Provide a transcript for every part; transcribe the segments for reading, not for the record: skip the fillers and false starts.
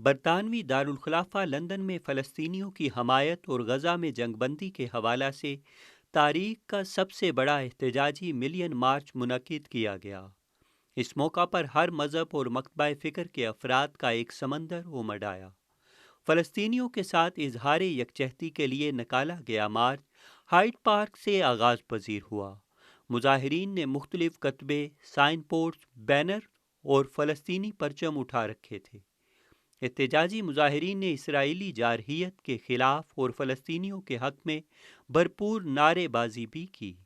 बरतानवी Darul खिलाफा London में फ़लस्तीनियों की हमायत और गज़ा में जंगबंदी के हवाला से तारीख का सबसे बड़ा एहतजाजी मिलियन मार्च मुनक्किद किया गया। इस मौका पर हर मज़हब और मकतबा फ़िक्र के अफराद का एक समंदर उमड़ आया। फ़लस्तीनियों के साथ इजहार यकजहती के लिए निकाला गया मार्च हाइड पार्क से आगाज़ पजीर हुआ। मुजाहिरीन ने मुख्तलिफ कतबे, साइन पोर्ट्स, बैनर और फ़लस्तीनी परचम उठा रखे थे। एहतजाजी मुजाहिरीन ने इसराइली जारहियत के ख़िलाफ़ और फ़लस्तीनियों के हक़ में भरपूर नारेबाजी भी की।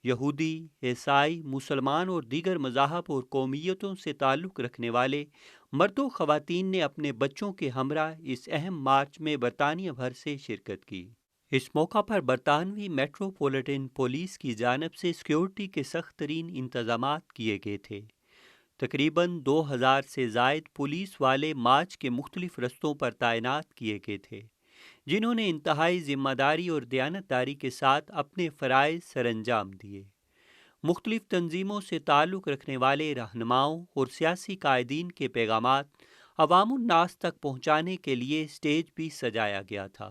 यहूदी, ईसाई, मुसलमान और दीगर मज़ाहब और कौमियतों से ताल्लुक़ रखने वाले मर्दों ख़वातीन ने अपने बच्चों के हमरा इस अहम मार्च में बरतानिया भर से शिरकत की। इस मौका पर बरतानवी मेट्रोपॉलिटन पुलिस की जानिब से सिक्योरिटी के सख्त तरीन इंतज़ामात किए गए थे। तकरीबन 2000 से ज़ायद पुलिस वाले मार्च के मुख्तलिफ रस्तों पर तैनात किए गए थे, जिन्होंने इंतहाई ज़िम्मेदारी और दयानतदारी के साथ अपने फ़राइज़ सरअंजाम दिए। मुख्तलिफ तंजीमों से ताल्लुक़ रखने वाले रहनुमाओं और सियासी कायदीन के पैगामात अवामुन्नास तक पहुँचाने के लिए स्टेज भी सजाया गया था।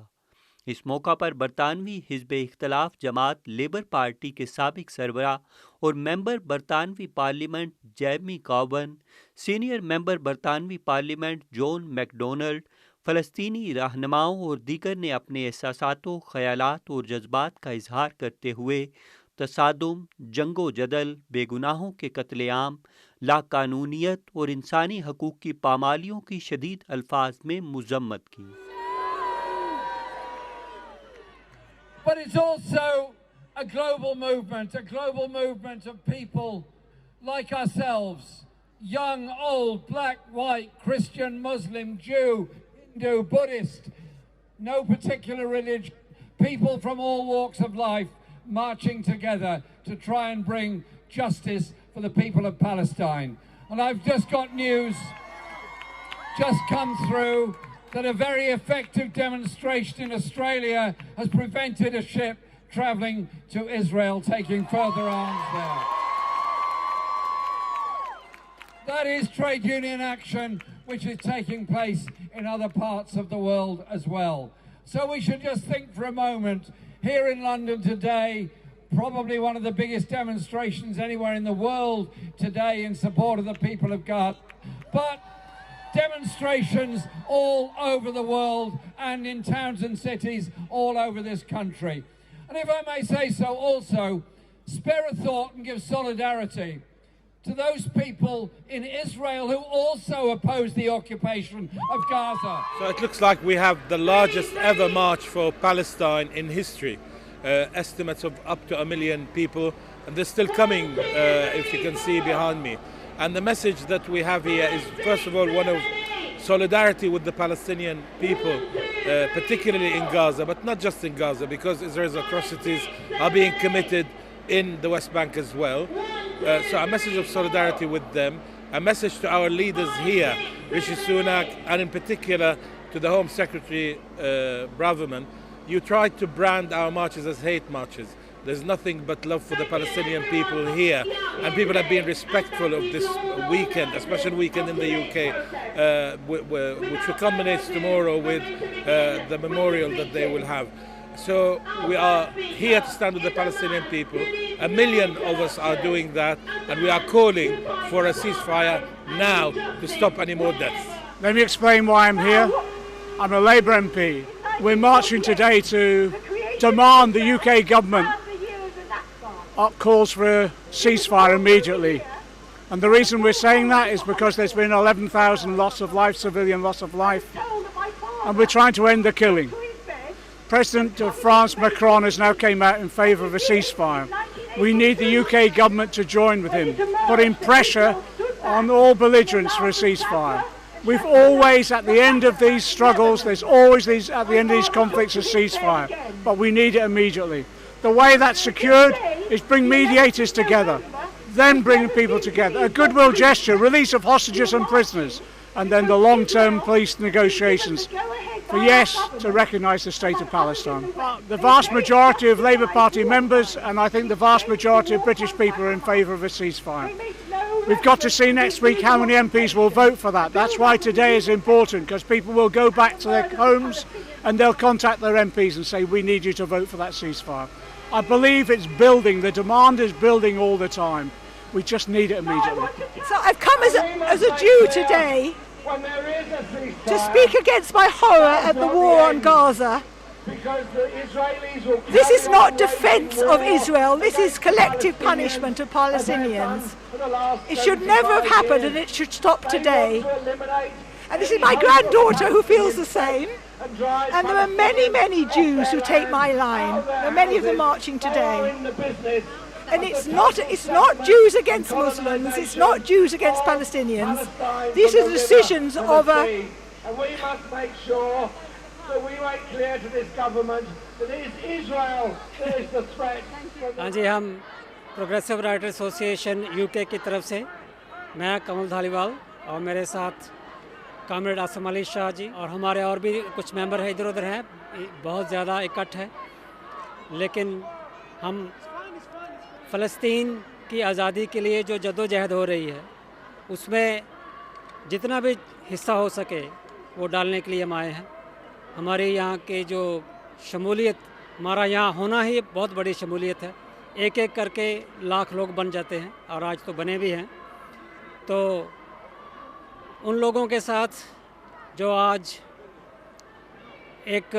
इस मौका पर बरतानवी हिज़्ब इख्तिलाफ जमात लेबर पार्टी के साबिक सरबरा और मेंबर बरतानवी parliament Jeremy Corbyn, senior member बरतानवी पार्लियामेंट जॉन मैकडोनल्ड, फ़लस्तीनी रहनुमाओं और दीगर ने अपने एहसासातों, ख़यालात और जज्बात का इजहार करते हुए तसादुम, जंगो जदल, बेगुनाहों के कत्लेआम, लाकानूनियत और इंसानी हकूक़ की पामालियों की शदीद अल्फाज में मज़म्मत की। But it's also a global movement of people like ourselves, young, old, black, white, Christian, Muslim, Jew, Hindu, Buddhist, no particular religion, people from all walks of life marching together to try and bring justice for the people of Palestine. And I've just got news just come through that a very effective demonstration in Australia has prevented a ship travelling to Israel taking further arms there. That is trade union action which is taking place in other parts of the world as well. So we should just think for a moment, here in London today, probably one of the biggest demonstrations anywhere in the world today in support of the people of Gaza. But demonstrations all over the world and in towns and cities all over this country. And if I may say so also, spare a thought and give solidarity to those people in Israel who also oppose the occupation of Gaza. So it looks like we have the largest ever march for Palestine in history. Estimates of up to 1 million people, and they're still coming, if you can see behind me. And the message that we have here is, first of all, one of solidarity with the Palestinian people, particularly in Gaza, but not just in Gaza, because Israel's atrocities are being committed in the West Bank as well. So a message of solidarity with them, a message to our leaders here, Rishi Sunak, and in particular to the Home Secretary Braverman. You tried to brand our marches as hate marches. There's nothing but love for the Palestinian people here, and people have been respectful of this weekend, a special weekend in the UK, which culminates tomorrow with the memorial that they will have. So we are here to stand with the Palestinian people. 1 million of us are doing that, and we are calling for a ceasefire now to stop any more deaths. Let me explain why I'm here. I'm a Labour MP. We're marching today to demand the UK government calls for a ceasefire immediately. And the reason we're saying that is because there's been 11,000 loss of life, civilian loss of life, and we're trying to end the killing. President of France, Macron, has now came out in favour of a ceasefire. We need the UK government to join with him, putting pressure on all belligerents for a ceasefire. We've always, at the end of these struggles, there's always at the end of these conflicts, a ceasefire, but we need it immediately. The way that's secured is bring mediators together, then bring people together. A goodwill gesture, release of hostages and prisoners, and then the long-term peace negotiations for yes to recognise the state of Palestine. The vast majority of Labour Party members, and I think the vast majority of British people, are in favour of a ceasefire. We've got to see next week how many MPs will vote for that. That's why today is important, because people will go back to their homes and they'll contact their MPs and say, we need you to vote for that ceasefire. I believe it's building. The demand is building all the time. We just need it immediately. So I've come as a Jew today to speak against my horror at the war on Gaza. This is not defense of Israel, this is collective punishment of Palestinians. It should never have happened and it should stop today. And this is my granddaughter who feels the same. And there are many, many Jews who take my line. There are many of them marching today. And it's not Jews against Muslims, it's not Jews against Palestinians. These are decisions of a... And we must make sure that we make clear to this government that it is Israel that is the threat. हाँ जी, हम progressive writer association UK की तरफ से मैं कमल धालीवाल और मेरे साथ comrade Assam Ali Shah ji और हमारे और भी कुछ मेंबर हैं, इधर उधर हैं, बहुत ज़्यादा इकट्ठ है। लेकिन हम फ़लस्तीन की आज़ादी के लिए जो जद्दोजहद हो रही है उसमें जितना भी हिस्सा हो सके वो डालने के लिए हम आए हैं। हमारे यहाँ के जो शमूलियत, हमारा यहाँ होना ही बहुत बड़ी शमूलियत है। एक एक करके लाख लोग बन जाते हैं और आज तो बने भी हैं। तो उन लोगों के साथ जो आज एक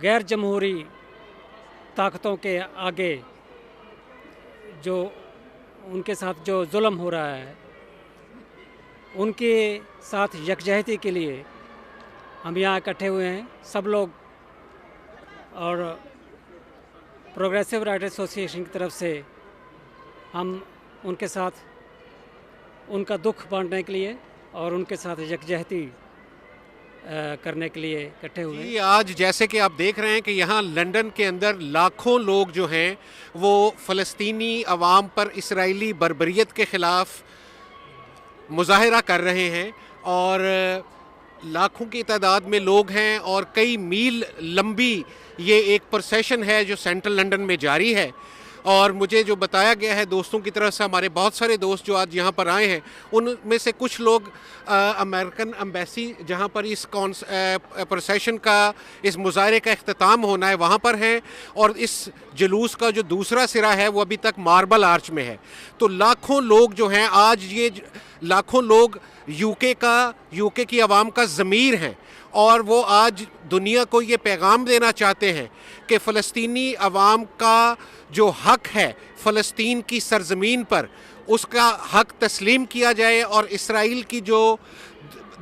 गैर जमहूरी ताकतों के आगे जो उनके साथ जो जुल्म हो रहा है उनके साथ यकजहती के लिए हम यहाँ इकट्ठे हुए हैं सब लोग। और प्रोग्रेसिव राइटर एसोसिएशन की तरफ से हम उनके साथ उनका दुख बांटने के लिए और उनके साथ यकजहती करने के लिए इकट्ठे हुए हैं। आज जैसे कि आप देख रहे हैं कि यहाँ लंदन के अंदर लाखों लोग जो हैं वो फ़लस्तीनी अवाम पर इसराइली बर्बरियत के ख़िलाफ़ मुज़ाहरा कर रहे हैं और लाखों की तादाद में लोग हैं और कई मील लंबी ये एक प्रोसेशन है जो सेंट्रल लंदन में जारी है। और मुझे जो बताया गया है दोस्तों की तरफ से, हमारे बहुत सारे दोस्त जो आज यहाँ पर आए हैं उनमें से कुछ लोग अमेरिकन एम्बेसी जहाँ पर इस प्रोसेशन का, इस मुजाहरे का इख्तिताम होना है वहाँ पर हैं और इस जुलूस का जो दूसरा सिरा है वो अभी तक मार्बल आर्च में है। तो लाखों लोग जो हैं आज, ये लाखों लोग यूके की आवाम का ज़मीर हैं और वो आज दुनिया को ये पैगाम देना चाहते हैं कि फ़लस्तीनी अवाम का जो हक़ है फ़लस्तीन की सरज़मीन पर, उसका हक़ तस्लीम किया जाए और इसराइल की जो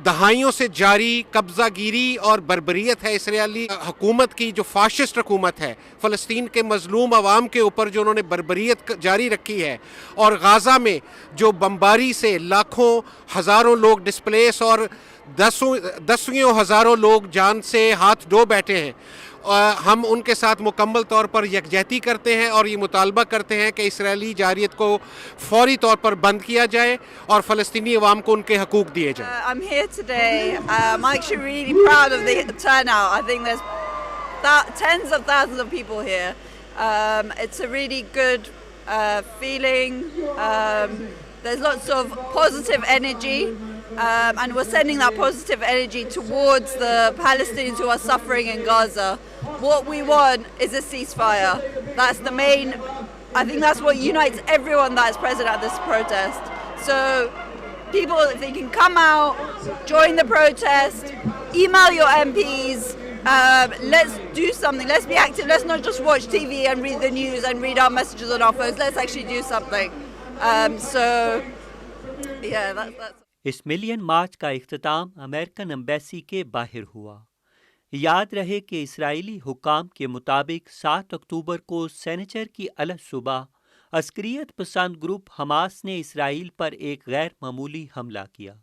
दहाइयों से जारी कब्ज़ागिरी और बर्बरियत है इसराइली हुकूमत की, जो फ़ाशिस्ट हुकूमत है फ़लस्तीन के मज़लूम अवाम के ऊपर जो उन्होंने बर्बरियत जारी रखी है, और गाज़ा में जो बमबारी से लाखों हज़ारों लोग डिस्प्लेस और दसियों हज़ारों लोग जान से हाथ धो बैठे हैं, हम उनके साथ मुकम्मल तौर पर यकजहती करते हैं और ये मुतालबा करते हैं कि इसराइली जारियत को फौरी तौर पर बंद किया जाए और फ़लस्तीनी अवाम को उनके हकूक़ दिए जाएं। I'm here today. I'm actually really proud of the turnout. I think there's tens of thousands of people here. It's a really good feeling. There's lots of positive energy. And we're sending that positive energy towards the Palestinians who are suffering in Gaza. What we want is a ceasefire. That's the main, I think that's what unites everyone that is present at this protest. So people, if they can come out, join the protest, email your MPs, let's do something, let's be active, let's not just watch TV and read the news and read our messages on our phones, let's actually do something. So, yeah, that's... इस million मार्च का इख्तिताम American embassy के बाहर हुआ। याद रहे कि Israeli हुकाम के मुताबिक 7 अक्टूबर को सनीचर की अलग सुबह अस्करियत पसंद ग्रुप हमास ने इसराइल पर एक गैर मामूली हमला किया,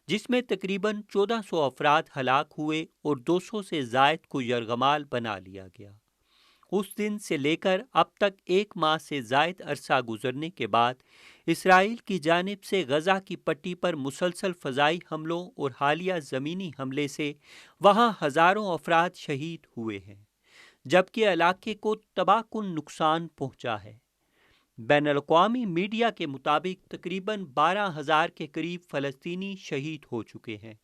जिसमें तकरीबन 1400 अफराद हलाक हुए और 200 से ज़ायद को यरगमाल बना लिया गया। उस दिन से लेकर अब तक 1 माह से ज़ायद अरसा गुजरने के बाद इसराइल की जानिब से गज़ा की पट्टी पर मुसलसल फ़ज़ाई हमलों और हालिया ज़मीनी हमले से वहाँ हज़ारों अफराद शहीद हुए हैं, जबकि इलाके को तबाहकुन नुकसान पहुँचा है। بین الاقوامی میڈیا کے مطابق تقریباً 12,000 کے قریب فلسطینی شہید ہو چکے ہیں،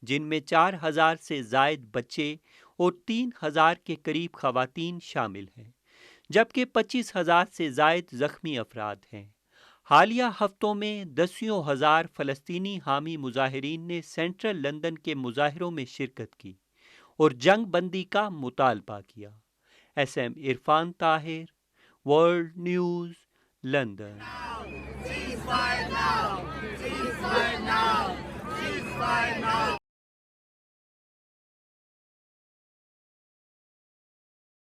جن میں 4,000 سے زائد بچے اور 3,000 کے قریب خواتین شامل ہیں، جبکہ 25,000 سے زائد زخمی افراد ہیں۔ حالیہ ہفتوں میں دسیوں ہزار فلسطینی حامی مظاہرین نے سینٹرل لندن کے مظاہروں میں شرکت کی اور جنگ بندی کا مطالبہ کیا۔ S M Irfan Tahir, world news, London.